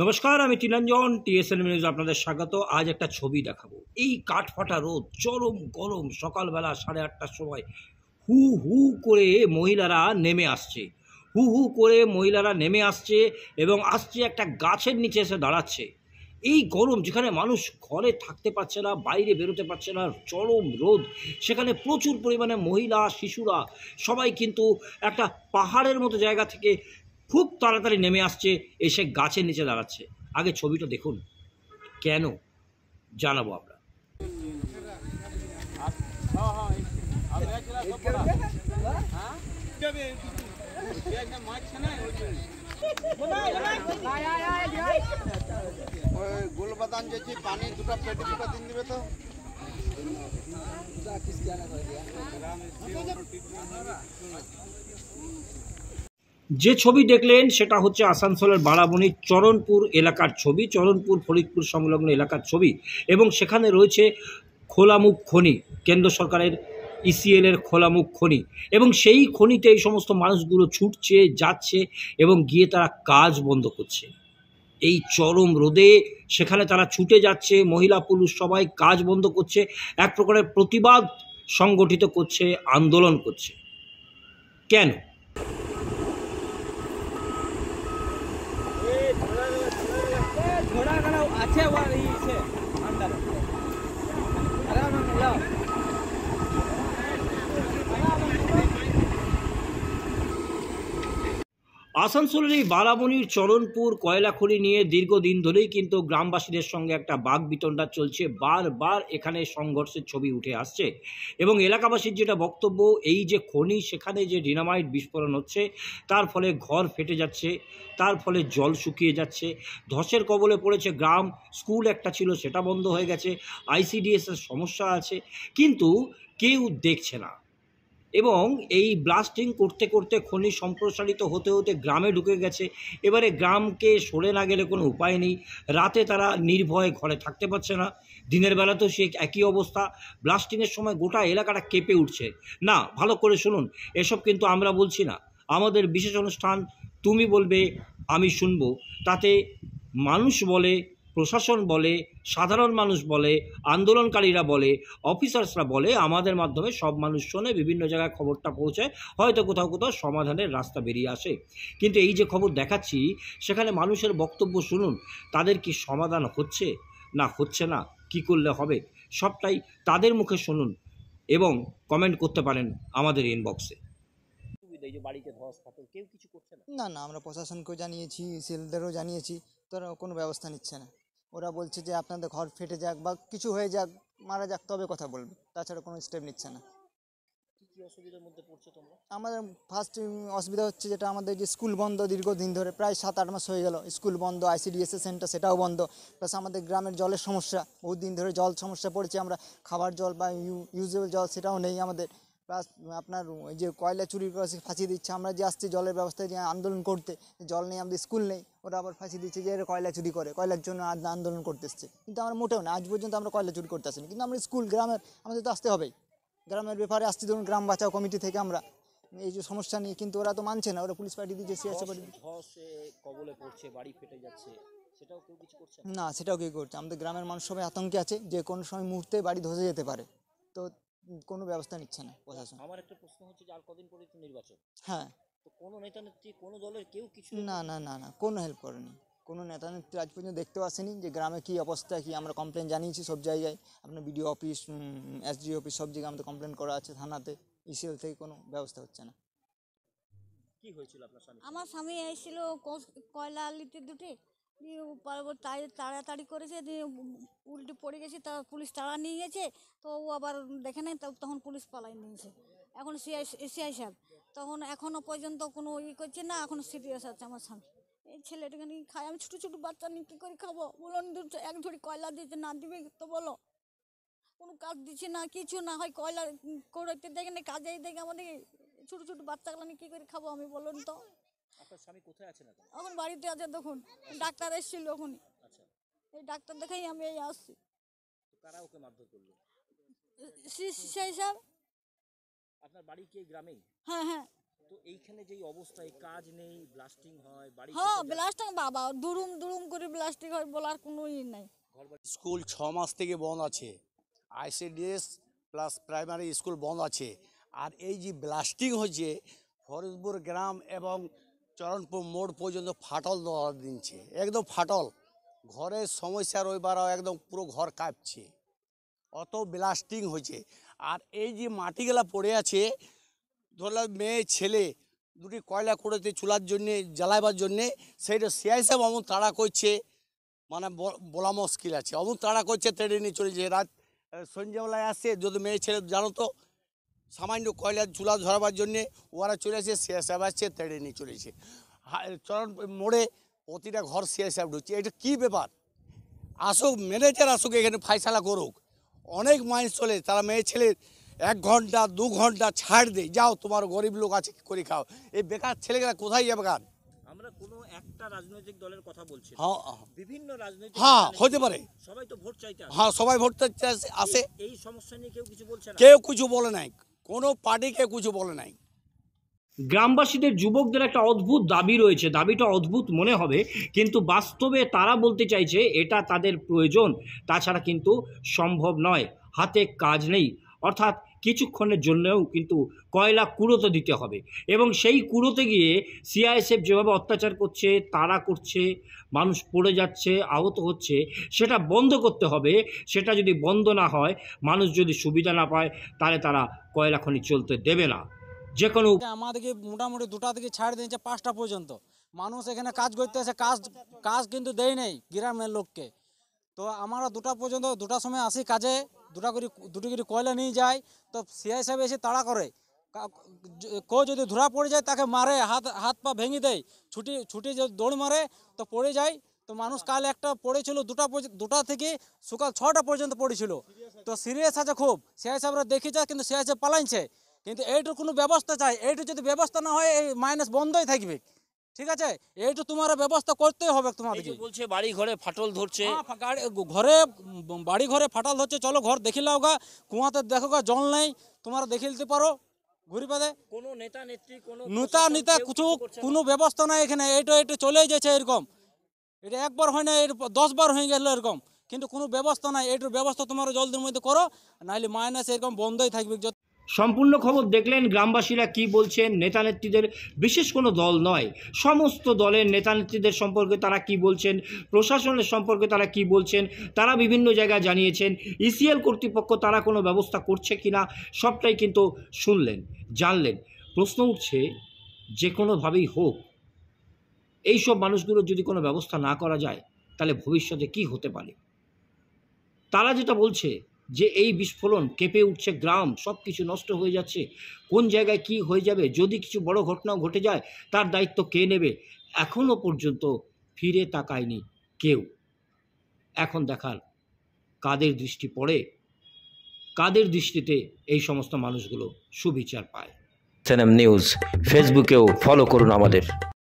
নমস্কার, আমি টিলাঞ্জন টিএসএন নিউজ আপনাদের স্বাগত। আজ একটা ছবি দেখাবো। এই কাঠফাটা রোদ, চরম গরম, সকালবেলা 8:30টার সময় হু হু করে মহিলারা নেমে আসছে। হু হু করে মহিলারা নেমে আসছে এবং আসছে একটা গাছের নিচে এসে দাঁড়াচ্ছে। এই গরম, যেখানে মানুষ ঘরে থাকতে পারছে না, বাইরে বেরোতে পারছে না, চরম রোদ, সেখানে প্রচুর পরিমাণে মহিলা, শিশুরা সবাই কিন্তু একটা পাহাড়ের মতো জায়গা থেকে খুব তাড়াতাড়ি নেমে আসছে, এসে গাছের নিচে দাঁড়াচ্ছে। আগে ছবিটা দেখুন, কেন জানাবো আমরা। গোলবাদান যেছি পানি দুটা পেটি দুটা দিন দিবে তো। যে ছবি দেখলেন সেটা হচ্ছে আসানসোলের বারাবণীর চরণপুর এলাকার ছবি, চরণপুর ফরিদপুর সংলগ্ন এলাকার ছবি। এবং সেখানে রয়েছে খোলামুখ খনি, কেন্দ্র সরকারের ইসিএল এর খোলামুখ খনি। এবং সেই খনিতে এই সমস্ত মানুষগুলো ছুটছে, যাচ্ছে এবং গিয়ে তারা কাজ বন্ধ করছে। এই চরম রোদে সেখানে তারা ছুটে যাচ্ছে, মহিলা পুরুষ সবাই কাজ বন্ধ করছে, এক প্রকারের প্রতিবাদ সংগঠিত করছে, আন্দোলন করছে। কেন? আসানসোলের এই বারাবণীর চরণপুর কয়লা খনি নিয়ে দীর্ঘদিন ধরেই কিন্তু গ্রামবাসীদের সঙ্গে একটা বাকবিতণ্ডা চলছে। বারবার এখানে সংঘর্ষের ছবি উঠে আসছে এবং এলাকাবাসীর যেটা বক্তব্য, এই যে খনি, সেখানে যে ডিনামাইট বিস্ফোরণ হচ্ছে, তার ফলে ঘর ফেটে যাচ্ছে, তার ফলে জল শুকিয়ে যাচ্ছে, ধসের কবলে পড়েছে গ্রাম। স্কুল একটা ছিল, সেটা বন্ধ হয়ে গেছে, আইসিডিএসের সমস্যা আছে, কিন্তু কেউ দেখছে না। এবং এই ব্লাস্টিং করতে করতে খনি সম্প্রসারিত হতে হতে গ্রামে ঢুকে গেছে। এবারে গ্রামকে সরে না গেলে কোনো উপায় নেই। রাতে তারা নির্ভয়ে ঘরে থাকতে পারছে না, দিনের বেলাতেও সে একই অবস্থা। ব্লাস্টিংয়ের সময় গোটা এলাকাটা কেঁপে উঠছে। না, ভালো করে শুনুন, এসব কিন্তু আমরা বলছি না। আমাদের বিশেষ অনুষ্ঠান তুমি বলবে আমি শুনবো, তাতে মানুষ বলে, প্রশাসন বলে, সাধারণ মানুষ বলে, আন্দোলনকারীরা বলে, অফিসার্সরা বলে, আমাদের মাধ্যমে সব মানুষ শোনে, বিভিন্ন জায়গায় খবরটা পৌঁছায়, হয়তো কোথাও কোথাও সমাধানের রাস্তা বেরিয়ে আসে। কিন্তু এই যে খবর দেখাচ্ছি, সেখানে মানুষের বক্তব্য শুনুন। তাদের কি সমাধান হচ্ছে না হচ্ছে না, কি করলে হবে, সবটাই তাদের মুখে শুনুন এবং কমেন্ট করতে পারেন আমাদের ইনবক্সে। এই যে বাড়িতে ধস পাথর, কেউ কিছু করছে না? না না, আমরা প্রশাসনকেও জানিয়েছি, সিএলদেরও জানিয়েছি, তারা কোনো ব্যবস্থা নিচ্ছে না। ওরা বলছে যে আপনাদের ঘর ফেটে যাক বা কিছু হয়ে যাক, মারা যাক, তবে কথা বলবে, তাছাড়া কোনো স্টেপ নিচ্ছে না। কি অসুবিধার মধ্যে পড়ছে তোমরা? আমাদের ফার্স্ট অসুবিধা হচ্ছে যেটা, আমাদের যে স্কুল বন্ধ দীর্ঘদিন ধরে, প্রায় 7-8 মাস হয়ে গেল স্কুল বন্ধ, আইসিডিএসএ সেন্টার সেটাও বন্ধ, প্লাস আমাদের গ্রামের জলের সমস্যা, বহুত দিন ধরে জল সমস্যা পড়েছে। আমরা খাবার জল বা ইউজেবল জল সেটাও নেই আমাদের। প্লাস আপনার ওই যে কয়লা চুরি করে ফাঁসিয়ে দিচ্ছে। আমরা যে আসছি জলের ব্যবস্থায় যে আন্দোলন করতে, জল নেই, আমাদের স্কুল নেই, ওরা আবার ফাঁসিয়ে দিচ্ছে যে এরা কয়লা চুরি করে, কয়লার জন্য আন্দোলন করতে এসছে। কিন্তু আমরা মোটেও না, আজ পর্যন্ত আমরা কয়লা চুরি করতে আসিনি, কিন্তু আমরা স্কুল গ্রামের, আমাদের তো আসতে হবেই। গ্রামের ব্যাপারে আসছি, ধরুন গ্রাম বাঁচাও কমিটি থেকে আমরা এই যে সমস্যা নিয়ে, কিন্তু ওরা তো মানছে না, ওরা পুলিশ পার্টি দিচ্ছে, সিআরসি পার্টি দিচ্ছে। ধসে কবলে পড়ছে, বাড়ি ফেটে যাচ্ছে, সেটাও কেউ কিছু করছে না? না, সেটাও কি করছে। আমাদের গ্রামের মানুষ সবাই আতঙ্কে আছে যে কোনো সময় মুহূর্তে বাড়ি ধসে যেতে পারে, তো কোনো ব্যবস্থা নিচ্ছে না প্রশাসন। আমার একটা প্রশ্ন হচ্ছে যে আর কদিন পরে তো নির্বাচন, হ্যাঁ। তো কোনো নেতা নেত্রী, কোনো দলের কেউ কিছু? না না না না, কোনো হেল্প করেনি, কোনো নেতা নেত্রী আজ পর্যন্ত দেখতেও আসেনি যে গ্রামে কী অবস্থা কী। আমরা কমপ্লেন জানিয়েছি সব জায়গায়, আপনার বিডিও অফিস, এসডি অফিস, সব জায়গায় আমাদের কমপ্লেন করা আছে, থানাতে, ইসিএল থেকে কোনো ব্যবস্থা হচ্ছে না। কি হয়েছিল আপনার স্বামী? আমার স্বামী এসেছিল কয়লা আলিতে দুটি দিয়ে তাড়াতাড়ি করেছে, দিয়ে উল্টে পড়ে গেছে, তা পুলিশ তাড়া নিয়ে গেছে। তো ও আবার দেখে নেই, তখন পুলিশ পালাই নিয়েছে। এখন সিআই সাহেব তখন এখনও পর্যন্ত কোনো করছে না, এখন সিরিয়াস আছে আমার স্বামী। এই ছেলেটাকে নিয়ে খাই, আমি ছোটো ছোটো বাচ্চা নিয়ে কী করে খাবো বলুন? এক ধরে কয়লা দিচ্ছে, না দিবে তো বলো? কোনো কাজ দিচ্ছে না, কিছু না, হয় কয়লা করতে দেখে না, কাজেই দেখে আমাদের ছোটো ছোটো বাচ্চাগুলো নিয়ে কী করে খাবো আমি, বলুন তো? আপনার স্বামী কোথায় আছেন এখন? এখন বাড়িতে আছে, দেখুন ডাক্তার এসেছিল এখনই। আচ্ছা, এই ডাক্তার দেখাই আমি এই আসছি। তো কারা ওকে মারধর করলো? সেই স্যার। আপনার বাড়ি কি এই গ্রামেই? হ্যাঁ হ্যাঁ। তো এইখানে যেই অবস্থায় কাজ নেই, ব্লাস্টিং হয়, বাড়ি হ্যাঁ ব্লাস্টিং বাবা দুরুম দুরুম করে ব্লাস্টিং হয় বলার কোনো নাই। স্কুল 6 মাস থেকে বন্ধ আছে, আইসিডিএস প্লাস প্রাইমারি স্কুল বন্ধ আছে। আর এই যে ব্লাস্টিং হচ্ছে ফরিদপুর গ্রাম এবং চরণপুর মোড় পর্যন্ত ফাটল দেওয়া দিচ্ছে, একদম ফাটল। ঘরের সমস্যা রইবারও একদম পুরো ঘর কাঁপছে, অত ব্লাস্টিং হয়েছে। আর এই যে মাটিগুলা পড়ে আছে, ধরলাম মেয়ে ছেলে দুটি কয়লা কুড়োতে চুলার জন্যে জ্বালাইবার জন্যে, সেইটা সিআইএসএফ অমন তাড়া করছে, মানে বলা মুশকিল আছে। অমন তাড়া করছে, তেড়ে নিয়ে চলেছে। রাত সন্ধ্যাবেলায় আসছে, যদি মেয়ে ছেলে জানো তো সামান্য কয়লার চুলা ধরাবার জন্যে ওরা চলে আসছে, সিআইএসএফ আসছে, তেড়ে নিয়ে চলেছে। চরণ মোড়ে প্রতিটা ঘর সিআইএসএফ ঢুকছে। এটা কী ব্যাপার? আসুক ম্যানেজার, আসুক এখানে ফাইসালা করুক। অনেক মাইন্স চলে, তারা মেয়ে ছেলে 1 ঘন্টা 2 ঘন্টা ছাড় দেয়, যাও তোমার গরিব লোক আছে করে খাও। এই বেকার ছেলেগুলা কোথায় যাবে? গান আমরা কোনো একটা রাজনৈতিক দলের কথা বলছি না। হ্যাঁ বিভিন্ন রাজনৈতিক হ্যাঁ দলের হতে পারে, সবাই তো ভোট চাইতে আসে। হ্যাঁ সবাই ভোট দিতে আসে। এই সমস্যা নিয়ে কেউ কিছু বলছে না। কেউ কিছু বলে নাই, কোনো পার্টিকে কিছু বলে নাই। গ্রামবাসীদের যুবকদের একটা অদ্ভুত দাবি রয়েছে, দাবিটা অদ্ভুত মনে হবে কিন্তু বাস্তবে তারা বলতে চাইছে এটা তাদের প্রয়োজন, তাছাড়া কিন্তু সম্ভব নয়, হাতে কাজ নেই। অর্থাৎ কিছুক্ষণের জন্যও কিন্তু কয়লা কুড়োতে দিতে হবে এবং সেই কুড়োতে গিয়ে সিআইএসএফ যেভাবে অত্যাচার করছে, তাড়া করছে, মানুষ পড়ে যাচ্ছে, আহত হচ্ছে, সেটা বন্ধ করতে হবে। সেটা যদি বন্ধ না হয়, মানুষ যদি সুবিধা না পায়, তাহলে তারা কয়লা খনি চলতে দেবে না। যে কোনো আমাদেরকে মোটামুটি 2টা থেকে ছাড় দিয়েছে 5টা পর্যন্ত। মানুষ এখানে কাজ করতে আসে, কাজ কিন্তু দেয় নেই গ্রামের লোককে। তো আমরা 2টা পর্যন্ত, 2টার সময় আসি কাজে, দুটি করে কয়লা নিয়ে যায়। তো সিআইএসএফ এসে তাড়া করে, কেউ যদি ধরা পড়ে যায় তাকে মারে, হাত পা ভেঙে দেয়, ছুটি যে দৌড় মারে তো পড়ে যায়। তো মানুষ কাল একটা পড়েছিল 2টা থেকে সকাল 6টা পর্যন্ত পড়েছিল। তো সিরিয়াস আছে খুব, সিআইএসএফরা দেখে যায় কিন্তু সিআইএসএফ পালাইছে। কিন্তু এইটার কোনো ব্যবস্থা চাই, এইটা যদি ব্যবস্থা না হয় এই মাইনাস বন্ধই থাকবে, ঠিক আছে? এইটা তোমার ব্যবস্থা করতেই হবে তোমাদেরকে। বলছে বাড়ি ঘরে ফাটল ধরছে, বাড়ি ঘরে ফাটল ধরছে। চলো ঘর দেখি লাও গা, কুয়াতে দেখো গা জল নেই, তোমরা দেখে নিতে পারো ঘুরি পাদে। কোনো নেতা নেত্রী, কোনো নেতা কোনো ব্যবস্থা নাই এখানে। এটা চলেই যাচ্ছে এরকম, এটা একবার হয় না, 10 বার হয়ে গেল এরকম, কিন্তু কোনো ব্যবস্থা নাই। এইটার ব্যবস্থা তোমরা জলদির মধ্যে করো, নাহলে মাইনাস এরকম বন্ধই থাকবে। সম্পূর্ণ খবর দেখলেন গ্রামবাসীরা কি বলছেন। নেতা নেত্রীদের বিশেষ কোনো দল নয়, সমস্ত দলের নেতা নেত্রীদের সম্পর্কে তারা কি বলছেন, প্রশাসনের সম্পর্কে তারা কি বলছেন, তারা বিভিন্ন জায়গায় জানিয়েছেন। ইসিএল কর্তৃপক্ষ তারা কোনো ব্যবস্থা করছে কিনা সবটাই কিন্তু শুনলেন, জানলেন। প্রশ্ন উঠছে, যে কোনোভাবেই হোক এইসব মানুষগুলোর যদি কোনো ব্যবস্থা না করা যায়, তাহলে ভবিষ্যতে কি হতে পারে। তারা যেটা বলছে যে এই বিস্ফোরণ, কেঁপে উঠছে গ্রাম, সব কিছু নষ্ট হয়ে যাচ্ছে, কোন জায়গায় কি হয়ে যাবে, যদি কিছু বড় ঘটনাও ঘটে যায় তার দায়িত্ব কে নেবে, এখনও পর্যন্ত ফিরে তাকায়নি কেউ। এখন দেখার কাদের দৃষ্টি পড়ে, কাদের দৃষ্টিতে এই সমস্ত মানুষগুলো সুবিচার পায়। SNM নিউজ ফেসবুকেও ফলো করুন আমাদের।